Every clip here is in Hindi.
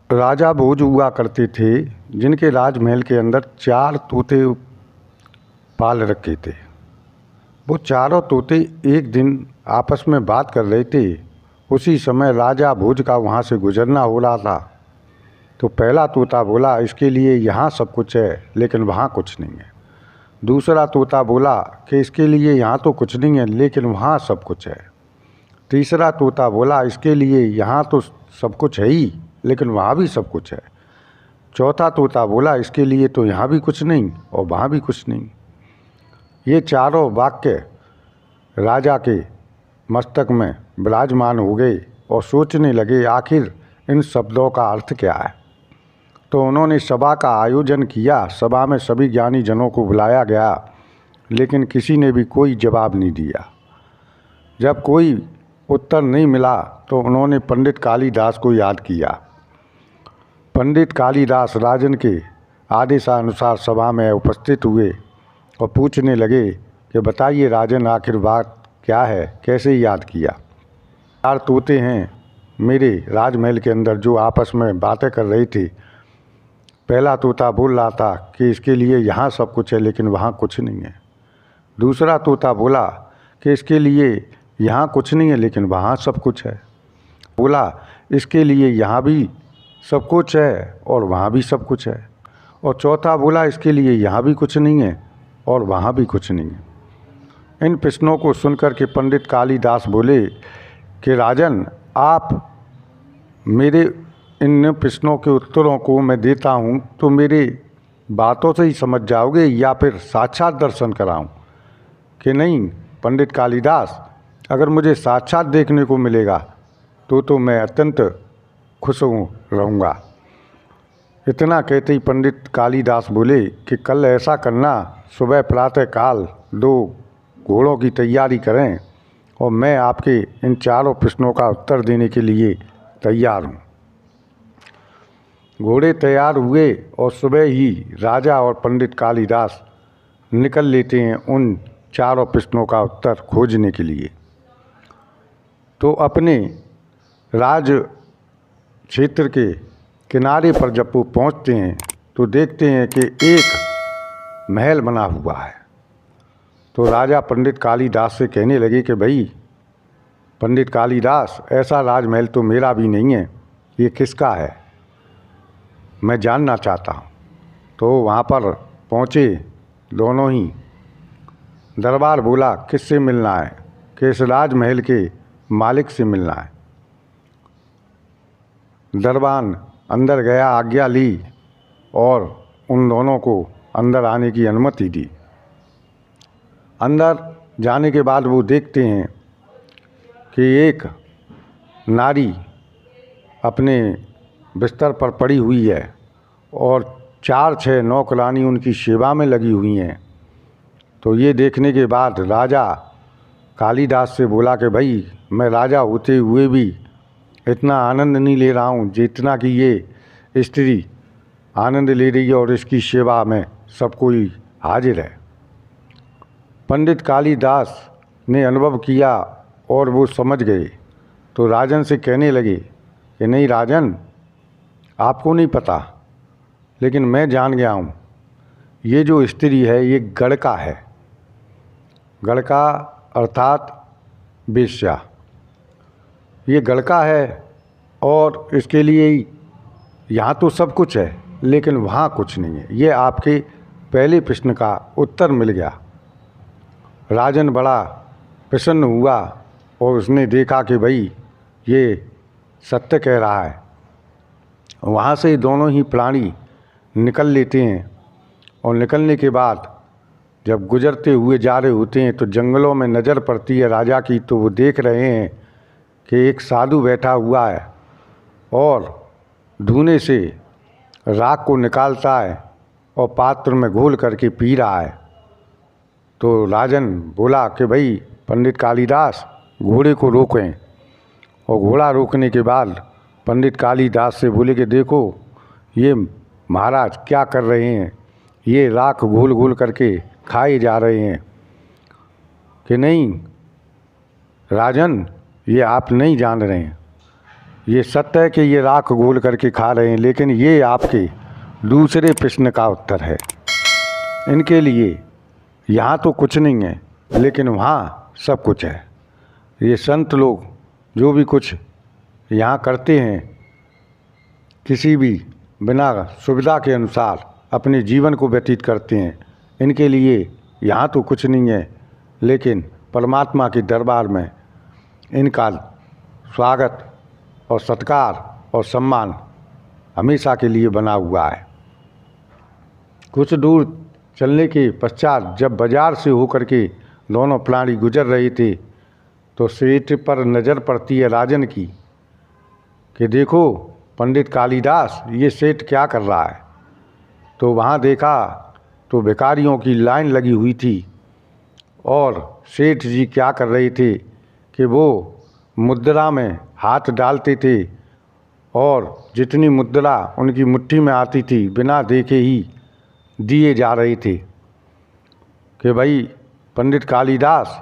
राजा भोज हुआ करते थे जिनके राजमहल के अंदर 4 तोते पाल रखे थे। वो चारों तोते एक दिन आपस में बात कर रहे थे। उसी समय राजा भोज का वहाँ से गुजरना हो रहा था। तो पहला तोता बोला, इसके लिए यहाँ सब कुछ है लेकिन वहाँ कुछ नहीं है। दूसरा तोता बोला कि इसके लिए यहाँ तो कुछ नहीं है लेकिन वहाँ सब कुछ है। तीसरा तोता बोला, इसके लिए यहाँ तो सब कुछ है ही लेकिन वहाँ भी सब कुछ है। चौथा तोता बोला, इसके लिए तो यहाँ भी कुछ नहीं और वहाँ भी कुछ नहीं। ये चारों वाक्य राजा के मस्तक में विराजमान हो गए और सोचने लगे आखिर इन शब्दों का अर्थ क्या है। तो उन्होंने सभा का आयोजन किया। सभा में सभी ज्ञानी जनों को बुलाया गया लेकिन किसी ने भी कोई जवाब नहीं दिया। जब कोई उत्तर नहीं मिला तो उन्होंने पंडित कालिदास को याद किया। पंडित कालिदास राजन के आदेशानुसार सभा में उपस्थित हुए और पूछने लगे कि बताइए राजन, आखिर बात क्या है, कैसे याद किया। 4 तोते हैं मेरे राजमहल के अंदर जो आपस में बातें कर रहे थे। पहला तोता बोल रहा था कि इसके लिए यहाँ सब कुछ है लेकिन वहाँ कुछ नहीं है। दूसरा तोता बोला कि इसके लिए यहाँ कुछ नहीं है लेकिन वहाँ सब कुछ है। बोला, इसके लिए यहाँ भी सब कुछ है और वहाँ भी सब कुछ है। और चौथा बोला, इसके लिए यहाँ भी कुछ नहीं है और वहाँ भी कुछ नहीं है। इन प्रश्नों को सुनकर के पंडित कालिदास बोले कि राजन, आप मेरे इन प्रश्नों के उत्तरों को मैं देता हूँ तो मेरे बातों से ही समझ जाओगे या फिर साक्षात दर्शन कराऊँ। कि नहीं पंडित कालिदास, अगर मुझे साक्षात देखने को मिलेगा तो मैं अत्यंत खुश रहूँगा। इतना कहते ही पंडित कालिदास बोले कि कल ऐसा करना, सुबह प्रातः काल 2 घोड़ों की तैयारी करें और मैं आपके इन चारों प्रश्नों का उत्तर देने के लिए तैयार हूँ। घोड़े तैयार हुए और सुबह ही राजा और पंडित कालिदास निकल लेते हैं उन चारों प्रश्नों का उत्तर खोजने के लिए। तो अपने राज क्षेत्र के किनारे पर जब वो पहुँचते हैं तो देखते हैं कि एक महल बना हुआ है। तो राजा पंडित कालिदास से कहने लगे कि भाई पंडित कालिदास, ऐसा राजमहल तो मेरा भी नहीं है, ये किसका है, मैं जानना चाहता हूँ। तो वहाँ पर पहुँचे दोनों ही। दरबार बोला, किससे मिलना है? कि इस राजमहल के मालिक से मिलना है। दरबान अंदर गया, आज्ञा ली और उन दोनों को अंदर आने की अनुमति दी। अंदर जाने के बाद वो देखते हैं कि एक नारी अपने बिस्तर पर पड़ी हुई है और 4-6 नौकरानी उनकी सेवा में लगी हुई हैं। तो ये देखने के बाद राजा कालिदास से बोला कि भाई, मैं राजा होते हुए भी इतना आनंद नहीं ले रहा हूँ जितना कि ये स्त्री आनंद ले रही है और इसकी सेवा में सब कोई हाजिर है। पंडित कालिदास ने अनुभव किया और वो समझ गए। तो राजन से कहने लगे कि नहीं राजन, आपको नहीं पता लेकिन मैं जान गया हूँ, ये जो स्त्री है ये गड़का है। गड़का अर्थात वेश्या। ये गड़का है और इसके लिए यहाँ तो सब कुछ है लेकिन वहाँ कुछ नहीं है। ये आपके पहले प्रश्न का उत्तर मिल गया। राजन बड़ा प्रसन्न हुआ और उसने देखा कि भाई ये सत्य कह रहा है। वहाँ से दोनों ही प्राणी निकल लेते हैं और निकलने के बाद जब गुजरते हुए जा रहे होते हैं तो जंगलों में नज़र पड़ती है राजा की। तो वो देख रहे हैं कि एक साधु बैठा हुआ है और धूने से राख को निकालता है और पात्र में घोल करके पी रहा है। तो राजन बोला कि भाई पंडित कालिदास, घोड़े को रोकें। और घोड़ा रोकने के बाद पंडित कालिदास से बोले कि देखो ये महाराज क्या कर रहे हैं, ये राख घोल घोल करके खाए जा रहे हैं। कि नहीं राजन, ये आप नहीं जान रहे हैं, ये सत्य है कि ये राख घोल करके खा रहे हैं, लेकिन ये आपके दूसरे प्रश्न का उत्तर है। इनके लिए यहाँ तो कुछ नहीं है, लेकिन वहाँ सब कुछ है। ये संत लोग जो भी कुछ यहाँ करते हैं, किसी भी बिना सुविधा के अनुसार अपने जीवन को व्यतीत करते हैं, इनके लिए यहाँ तो कुछ नहीं है, लेकिन परमात्मा के दरबार में इनका स्वागत और सत्कार और सम्मान हमेशा के लिए बना हुआ है। कुछ दूर चलने के पश्चात जब बाजार से होकर के दोनों प्राणी गुजर रहे थे, तो सेठ पर नज़र पड़ती है राजन की कि देखो पंडित कालिदास ये सेठ क्या कर रहा है। तो वहाँ देखा तो भिखारियों की लाइन लगी हुई थी और सेठ जी क्या कर रहे थे कि वो मुद्रा में हाथ डालते थे और जितनी मुद्रा उनकी मुट्ठी में आती थी बिना देखे ही दिए जा रहे थे कि भाई पंडित कालिदास,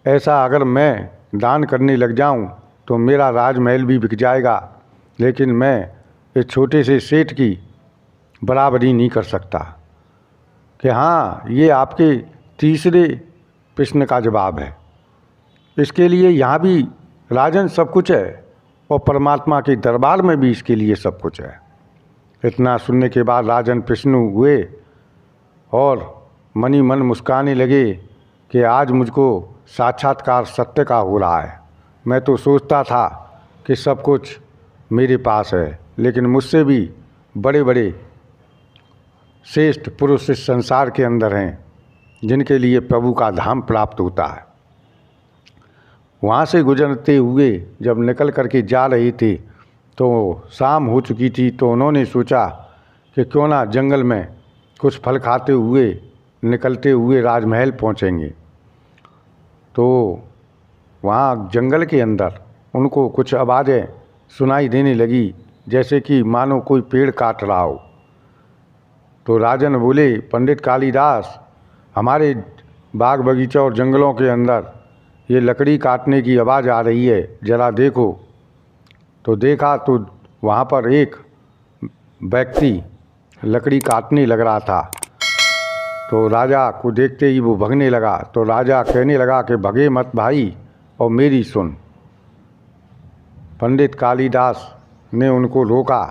ऐसा अगर मैं दान करने लग जाऊं तो मेरा राजमहल भी बिक जाएगा, लेकिन मैं इस छोटे से सेठ की बराबरी नहीं कर सकता। कि हाँ, ये आपके तीसरे प्रश्न का जवाब है। इसके लिए यहाँ भी राजन सब कुछ है और परमात्मा के दरबार में भी इसके लिए सब कुछ है। इतना सुनने के बाद राजन प्रसन्न हुए और मनी मन मुस्काने लगे कि आज मुझको साक्षात्कार सत्य का हो रहा है। मैं तो सोचता था कि सब कुछ मेरे पास है, लेकिन मुझसे भी बड़े बड़े श्रेष्ठ पुरुष इस संसार के अंदर हैं जिनके लिए प्रभु का धाम प्राप्त होता है। वहाँ से गुजरते हुए जब निकल करके जा रहे थे तो शाम हो चुकी थी, तो उन्होंने सोचा कि क्यों ना जंगल में कुछ फल खाते हुए निकलते हुए राजमहल पहुँचेंगे। तो वहाँ जंगल के अंदर उनको कुछ आवाज़ें सुनाई देने लगी, जैसे कि मानो कोई पेड़ काट रहा हो। तो राजन बोले, पंडित कालिदास, हमारे बाग बगीचा और जंगलों के अंदर ये लकड़ी काटने की आवाज़ आ रही है, ज़रा देखो। तो देखा तो वहाँ पर एक व्यक्ति लकड़ी काटने लग रहा था। तो राजा को देखते ही वो भगने लगा। तो राजा कहने लगा कि भगे मत भाई और मेरी सुन। पंडित कालिदास ने उनको रोका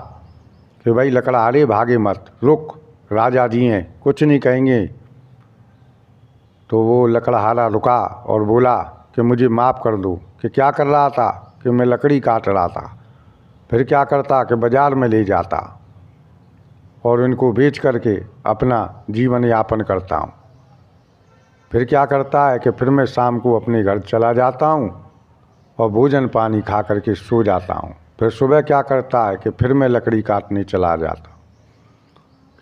कि भाई लकड़हारे भागे मत, रुक, राजा जी हैं, कुछ नहीं कहेंगे। तो वो लकड़हारा रुका और बोला कि मुझे माफ़ कर दो। कि क्या कर रहा था? कि मैं लकड़ी काट रहा था। फिर क्या करता कि बाज़ार में ले जाता और इनको बेच करके अपना जीवन यापन करता हूँ। फिर क्या करता है कि फिर मैं शाम को अपने घर चला जाता हूँ और भोजन पानी खा करके सो जाता हूँ। फिर सुबह क्या करता है कि फिर मैं लकड़ी काटने चला जाता हूँ।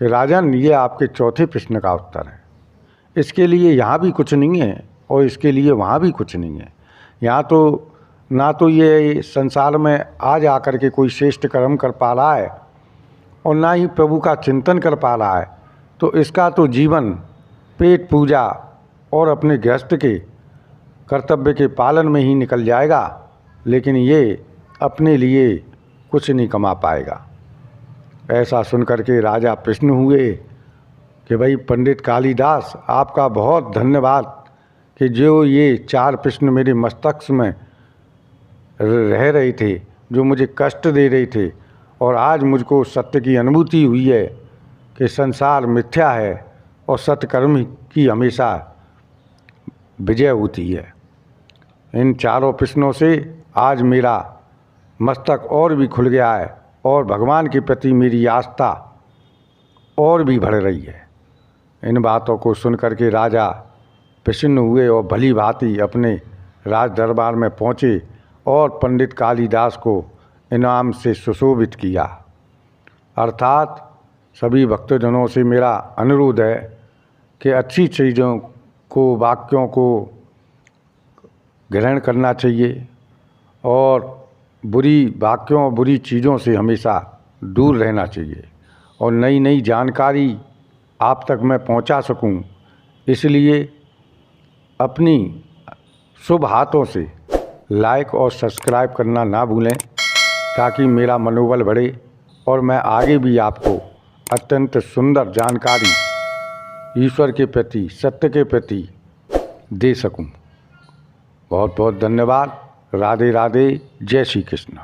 कि राजन, ये आपके चौथे प्रश्न का उत्तर है। इसके लिए यहाँ भी कुछ नहीं है और इसके लिए वहाँ भी कुछ नहीं है। यहाँ तो ना तो ये संसार में आज आकर के कोई श्रेष्ठ कर्म कर पा रहा है और ना ही प्रभु का चिंतन कर पा रहा है। तो इसका तो जीवन पेट पूजा और अपने गृहस्थ के कर्तव्य के पालन में ही निकल जाएगा, लेकिन ये अपने लिए कुछ नहीं कमा पाएगा। ऐसा सुनकर के राजा प्रसन्न हुए कि भाई पंडित कालिदास, आपका बहुत धन्यवाद कि जो ये चार प्रश्न मेरे मस्तिष्क में रह रहे थे, जो मुझे कष्ट दे रहे थे, और आज मुझको सत्य की अनुभूति हुई है कि संसार मिथ्या है और सत्कर्म की हमेशा विजय होती है। इन चारों प्रश्नों से आज मेरा मस्तक और भी खुल गया है और भगवान के प्रति मेरी आस्था और भी बढ़ रही है। इन बातों को सुन करके राजा प्रसन्न हुए और भली भांति अपने राज दरबार में पहुँचे और पंडित कालिदास को इनाम से सुशोभित किया। अर्थात सभी भक्तजनों से मेरा अनुरोध है कि अच्छी चीज़ों को, वाक्यों को ग्रहण करना चाहिए और बुरी वाक्यों, बुरी चीज़ों से हमेशा दूर रहना चाहिए और नई नई जानकारी आप तक मैं पहुंचा सकूं, इसलिए अपनी शुभ हाथों से लाइक और सब्सक्राइब करना ना भूलें, ताकि मेरा मनोबल बढ़े और मैं आगे भी आपको अत्यंत सुंदर जानकारी ईश्वर के प्रति, सत्य के प्रति दे सकूं। बहुत बहुत धन्यवाद। राधे राधे। जय श्री कृष्ण।